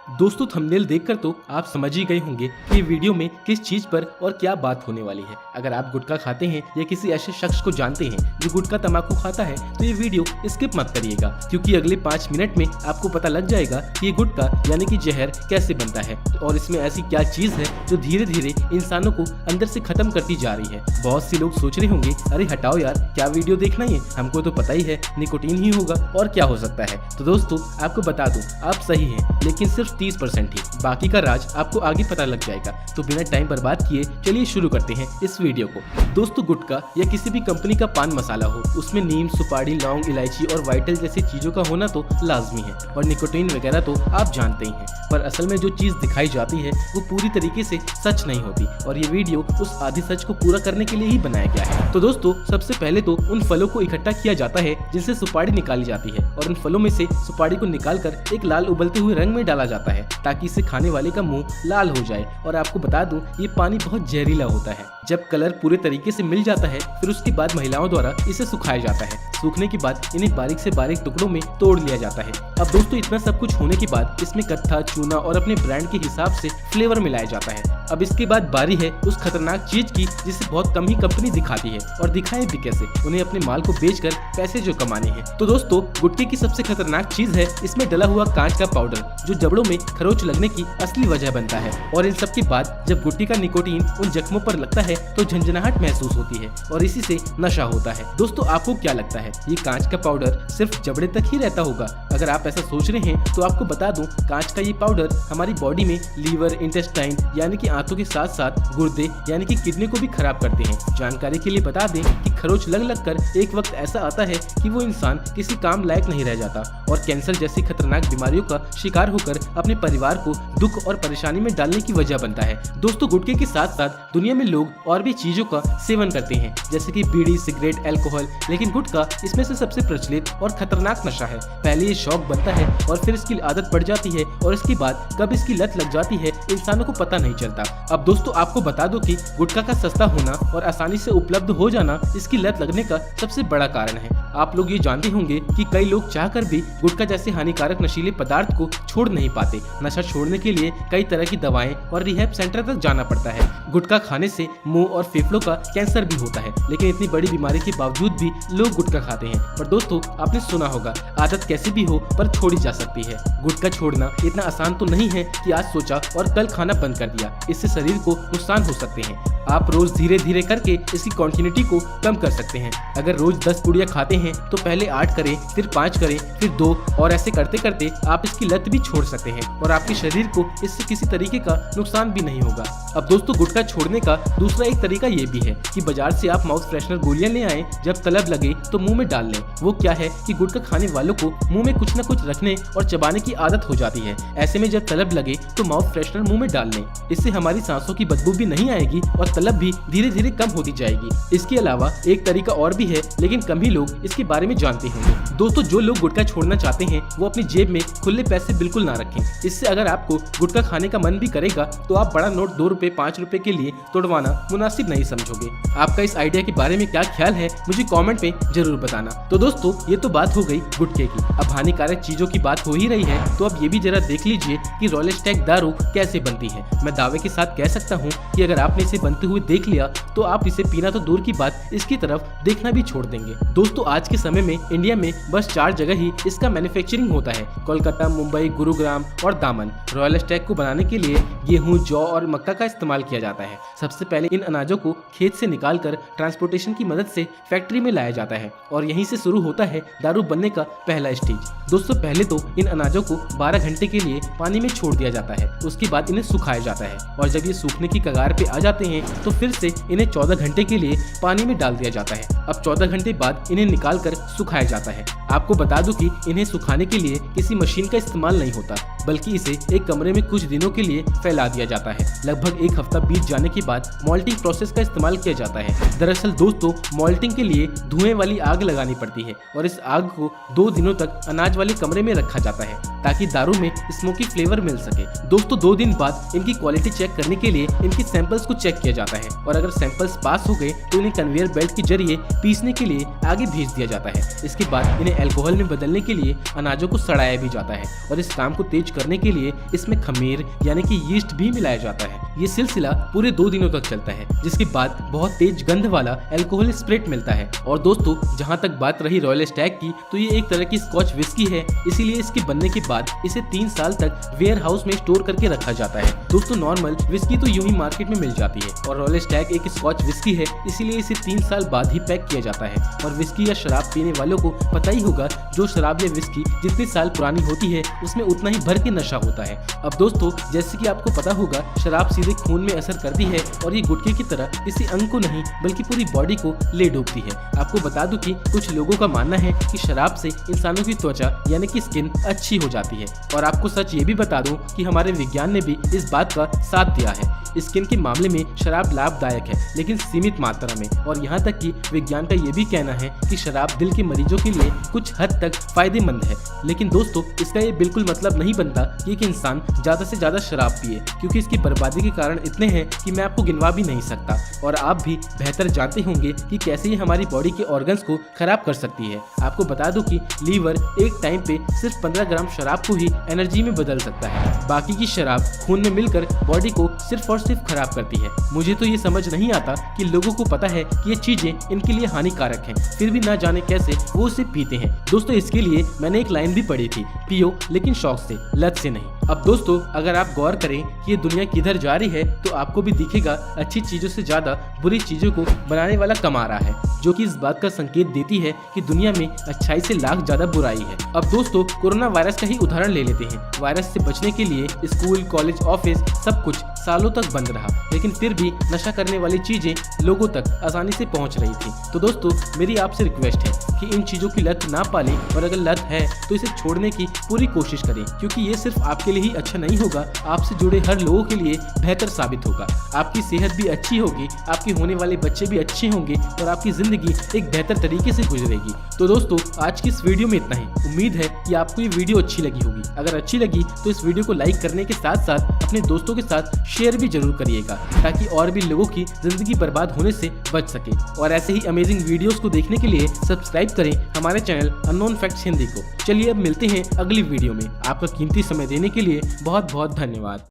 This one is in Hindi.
दोस्तों थंबनेल देखकर तो आप समझ ही गए होंगे कि वीडियो में किस चीज पर और क्या बात होने वाली है। अगर आप गुटखा खाते हैं या किसी ऐसे शख्स को जानते हैं जो गुटखा तंबाकू खाता है तो ये वीडियो स्किप मत करिएगा, क्योंकि अगले 5 मिनट में आपको पता लग जाएगा कि ये गुटखा यानी कि जहर कैसे बनता है और इसमें ऐसी क्या चीज है जो धीरे धीरे इंसानों को अंदर से खत्म करती जा रही है। बहुत से लोग सोच रहे होंगे, अरे हटाओ यार, क्या वीडियो देखना है, हमको तो पता ही है निकोटीन ही होगा और क्या हो सकता है। तो दोस्तों आपको बता दूं, आप सही हैं, लेकिन सिर्फ 30% ही, बाकी का राज आपको आगे पता लग जाएगा। तो बिना टाइम बर्बाद किए चलिए शुरू करते हैं इस वीडियो को। दोस्तों गुटखा या किसी भी कंपनी का पान मसाला हो, उसमें नीम, सुपारी, लौंग, इलायची और वाइटल जैसी चीजों का होना तो लाजमी है और निकोटीन वगैरह तो आप जानते ही हैं, पर असल में जो चीज दिखाई जाती है वो पूरी तरीके से सच नहीं होती और ये वीडियो उस आधी सच को पूरा करने के लिए ही बनाया गया है। तो दोस्तों सबसे पहले तो उन फलों को इकट्ठा किया जाता है जिनसे सुपारी निकाली जाती है और उन फलों में से सुपारी को निकालकर एक लाल उबलते हुए रंग में डाला जाता है ताकि इसे खाने वाले का मुंह लाल हो जाए। और आपको बता दूं, ये पानी बहुत जहरीला होता है। जब कलर पूरे तरीके से मिल जाता है फिर उसके बाद महिलाओं द्वारा इसे सुखाया जाता है। सूखने के बाद इन्हें बारीक से बारीक टुकड़ों में तोड़ लिया जाता है। अब दोस्तों इतना सब कुछ होने के बाद इसमें कत्था, चूना और अपने ब्रांड के हिसाब से फ्लेवर मिलाया जाता है। अब इसके बाद बारी है उस खतरनाक चीज की जिसे बहुत कम ही कंपनी दिखाती है और दिखाए भी कैसे, उन्हें अपने माल को बेचकर पैसे जो कमाने हैं। तो दोस्तों गुटखे की सबसे खतरनाक चीज है इसमें डला हुआ कांच का पाउडर, जो जबड़ों में खरोच लगने की असली वजह बनता है। और इन सब के बाद जब गुटखे का निकोटीन उन जख्मों पर लगता है तो झंझनाहट महसूस होती है और इसी से नशा होता है। दोस्तों आपको क्या लगता है, ये कांच का पाउडर सिर्फ जबड़े तक ही रहता होगा? अगर आप ऐसा सोच रहे हैं तो आपको बता दूं, कांच का ये पाउडर हमारी बॉडी में लीवर, इंटेस्टाइन यानी कि आंतों के साथ साथ गुर्दे यानी कि किडनी को भी खराब करते हैं। जानकारी के लिए बता दें कि खरोच लग कर एक वक्त ऐसा आता है कि वो इंसान किसी काम लायक नहीं रह जाता और कैंसर जैसी खतरनाक बीमारियों का शिकार होकर अपने परिवार को दुख और परेशानी में डालने की वजह बनता है। दोस्तों गुटखे के साथ साथ दुनिया में लोग और भी चीजों का सेवन करते हैं, जैसे कि बीड़ी, सिगरेट, अल्कोहल, लेकिन गुटखा इसमें से सबसे प्रचलित और खतरनाक नशा है। पहले ये शौक बनता है और फिर इसकी आदत पड़ जाती है और इसके बाद कब इसकी लत लग जाती है इंसानों को पता नहीं चलता। अब दोस्तों आपको बता दो कि गुटखा का सस्ता होना और आसानी से उपलब्ध हो जाना इसकी लत लगने का सबसे बड़ा कारण है। आप लोग ये जानते होंगे कि कई लोग चाहकर भी गुटखा जैसे हानिकारक नशीले पदार्थ को छोड़ नहीं पाते। नशा छोड़ने के लिए कई तरह की दवाएं और रिहैब सेंटर तक जाना पड़ता है। गुटखा खाने से मुंह और फेफड़ों का कैंसर भी होता है, लेकिन इतनी बड़ी बीमारी के बावजूद भी लोग गुटखा खाते हैं। पर दोस्तों आपने सुना होगा, आदत कैसी भी हो पर छोड़ी जा सकती है। गुटखा छोड़ना इतना आसान तो नहीं है कि आज सोचा और कल खाना बंद कर दिया, इससे शरीर को नुकसान हो सकते हैं। आप रोज धीरे धीरे करके इसकी क्वांटिटी को कम कर सकते हैं। अगर रोज 10 पुड़िया खाते हैं तो पहले 8 करें, फिर 5 करें, फिर 2 और ऐसे करते करते आप इसकी लत भी छोड़ सकते हैं और आपके शरीर को इससे किसी तरीके का नुकसान भी नहीं होगा। अब दोस्तों गुटखा छोड़ने का दूसरा एक तरीका ये भी है कि बाजार से आप माउथ फ्रेशनर गोलियां ले आए, जब तलब लगे तो मुंह में डाल लें। वो क्या है कि गुटखा खाने वालों को मुंह में कुछ न कुछ रखने और चबाने की आदत हो जाती है। ऐसे में जब तलब लगे तो माउथ फ्रेशनर मुंह में डाल लें, इससे हमारी सांसों की बदबू भी नहीं आएगी और तलब भी धीरे धीरे कम होती जाएगी। इसके अलावा एक तरीका और भी है, लेकिन कम ही लोग इसके बारे में जानते होंगे। दोस्तों जो लोग गुटखा छोड़ना चाहते हैं वो अपनी जेब में खुले पैसे बिल्कुल ना रखें। इससे अगर आपको गुटखा खाने का मन भी करेगा तो आप बड़ा नोट 2 रुपए, 5 रुपए के लिए तोड़वाना मुनासिब नहीं समझोगे। आपका इस आइडिया के बारे में क्या ख्याल है मुझे कमेंट में जरूर बताना। तो दोस्तों ये तो बात हो गई गुटखे की। अब हानिकारक चीजों की बात हो ही रही है तो अब ये भी जरा देख लीजिए कि रॉयल स्टैग दारू कैसे बनती है। मैं दावे के साथ कह सकता हूँ कि अगर आपने इसे बनते हुए देख लिया तो आप इसे पीना तो दूर की बात, इसकी तरफ देखना भी छोड़ देंगे। दोस्तों आज के समय में इंडिया में बस 4 जगह ही इसका मैन्युफैक्चरिंग होता है, कोलकाता, मुंबई, गुरुग्राम और दामन। रॉयल स्टैग को बनाने के लिए गेहूं, जौ और मक्का का इस्तेमाल किया जाता है। सबसे पहले इन अनाजों को खेत से निकालकर ट्रांसपोर्टेशन की मदद से फैक्ट्री में लाया जाता है और यहीं से शुरू होता है दारू बनने का पहला स्टेज। दोस्तों पहले तो इन अनाजों को 12 घंटे के लिए पानी में छोड़ दिया जाता है, उसके बाद इन्हें सुखाया जाता है और जब ये सूखने की कगार पे आ जाते हैं तो फिर से इन्हें 14 घंटे के लिए पानी में डाल दिया जाता है। अब 14 घंटे बाद इन्हें निकाल कर सुखाया जाता है। आपको बता दूं कि इन्हें सुखाने के लिए किसी मशीन का इस्तेमाल नहीं होता, बल्कि इसे एक कमरे में कुछ दिनों के लिए फैला दिया जाता है। लगभग 1 हफ्ता बीत जाने के बाद मॉल्टिंग प्रोसेस का इस्तेमाल किया जाता है। दरअसल दोस्तों मॉल्टिंग के लिए धुएं वाली आग लगानी पड़ती है और इस आग को 2 दिनों तक अनाज वाले कमरे में रखा जाता है ताकि दारू में स्मोकी फ्लेवर मिल सके। दोस्तों 2 दिन बाद इनकी क्वालिटी चेक करने के लिए इनकी सैंपल्स को चेक किया जाता है और अगर सैंपल्स पास हो गए तो इन्हें कन्वेयर बेल्ट के जरिए पीसने के लिए आगे भेज दिया जाता है। इसके बाद इन्हें अल्कोहल में बदलने के लिए अनाजों को सड़ाया भी जाता है और इस काम को तेज करने के लिए इसमें खमीर यानी कि यीस्ट भी मिलाया जाता है। ये सिलसिला पूरे 2 दिनों तक चलता है, जिसके बाद बहुत तेज गंध वाला अल्कोहल स्प्रिट मिलता है। और दोस्तों जहाँ तक बात रही रॉयल स्टैग की, तो ये एक तरह की स्कॉच विस्की है, इसीलिए इसके बनने के बाद इसे 3 साल तक वेयर हाउस में स्टोर करके रखा जाता है। दोस्तों नॉर्मल विस्की तो यूं ही मार्केट में मिल जाती है और रॉयल स्टैग एक स्कॉच विस्की है, इसीलिए इसे 3 साल बाद ही पैक किया जाता है। और विस्की या शराब पीने वालों को पता ही होगा, जो शराब या विस्की जितनी साल पुरानी होती है उसमें उतना ही भर के नशा होता है। अब दोस्तों जैसे कि आपको पता होगा, शराब सीधे खून में असर करती है और ये गुटखे की तरह किसी अंग को नहीं बल्कि पूरी बॉडी को ले डूबती है। आपको बता दूं कि कुछ लोगों का मानना है कि शराब से इंसानों की त्वचा यानी कि स्किन अच्छी हो जाती है। और आपको सच ये भी बता दूं कि हमारे विज्ञान ने भी इस बात का साथ दिया है। स्किन के मामले में शराब लाभदायक है, लेकिन सीमित मात्रा में। और यहाँ तक कि विज्ञान का ये भी कहना है कि शराब दिल के मरीजों के लिए कुछ हद तक फायदेमंद है। लेकिन दोस्तों इसका ये बिल्कुल मतलब नहीं बनता कि एक इंसान ज्यादा से ज्यादा शराब पिए, क्योंकि इसकी बर्बादी के कारण इतने हैं कि मैं आपको गिनवा भी नहीं सकता। और आप भी बेहतर जानते होंगे कि कैसे ये हमारी बॉडी के ऑर्गन्स को खराब कर सकती है। आपको बता दूं कि लीवर एक टाइम पे सिर्फ 15 ग्राम शराब को ही एनर्जी में बदल सकता है, बाकी की शराब खून में मिलकर बॉडी को सिर्फ और सिर्फ खराब करती है। मुझे तो ये समझ नहीं आता कि लोगों को पता है कि ये चीजें इनके लिए हानिकारक हैं, फिर भी ना जाने कैसे वो उसे पीते हैं। दोस्तों इसके लिए मैंने एक लाइन भी पढ़ी थी, पियो लेकिन शौक से, लत से नहीं। अब दोस्तों अगर आप गौर करें कि ये दुनिया किधर जा रही है, तो आपको भी दिखेगा अच्छी चीजों से ज्यादा बुरी चीजों को बनाने वाला कमा रहा है, जो कि इस बात का संकेत देती है कि दुनिया में अच्छाई से लाख ज्यादा बुराई है। अब दोस्तों कोरोना वायरस का ही उदाहरण ले लेते हैं। वायरस से बचने के लिए स्कूल, कॉलेज, ऑफिस सब कुछ सालों तक बंद रहा, लेकिन फिर भी नशा करने वाली चीजें लोगों तक आसानी से पहुंच रही थी। तो दोस्तों मेरी आपसे रिक्वेस्ट है कि इन चीजों की लत ना पालें, और अगर लत है तो इसे छोड़ने की पूरी कोशिश करें, क्योंकि ये सिर्फ आपके लिए ही अच्छा नहीं होगा, आपसे जुड़े हर लोगों के लिए बेहतर साबित होगा। आपकी सेहत भी अच्छी होगी, आपके होने वाले बच्चे भी अच्छे होंगे और आपकी जिंदगी एक बेहतर तरीके से गुजरेगी। तो दोस्तों आज की इस वीडियो में इतना ही। उम्मीद है कि आपको ये वीडियो अच्छी लगी होगी। अगर अच्छी लगी तो इस वीडियो को लाइक करने के साथ साथ अपने दोस्तों के साथ शेयर भी जरूर करिएगा, ताकि और भी लोगों की जिंदगी बर्बाद होने से बच सके। और ऐसे ही अमेजिंग वीडियोस को देखने के लिए सब्सक्राइब करें हमारे चैनल अननोन फैक्ट्स हिंदी को। चलिए अब मिलते हैं अगली वीडियो में। आपका कीमती समय देने के लिए बहुत बहुत धन्यवाद।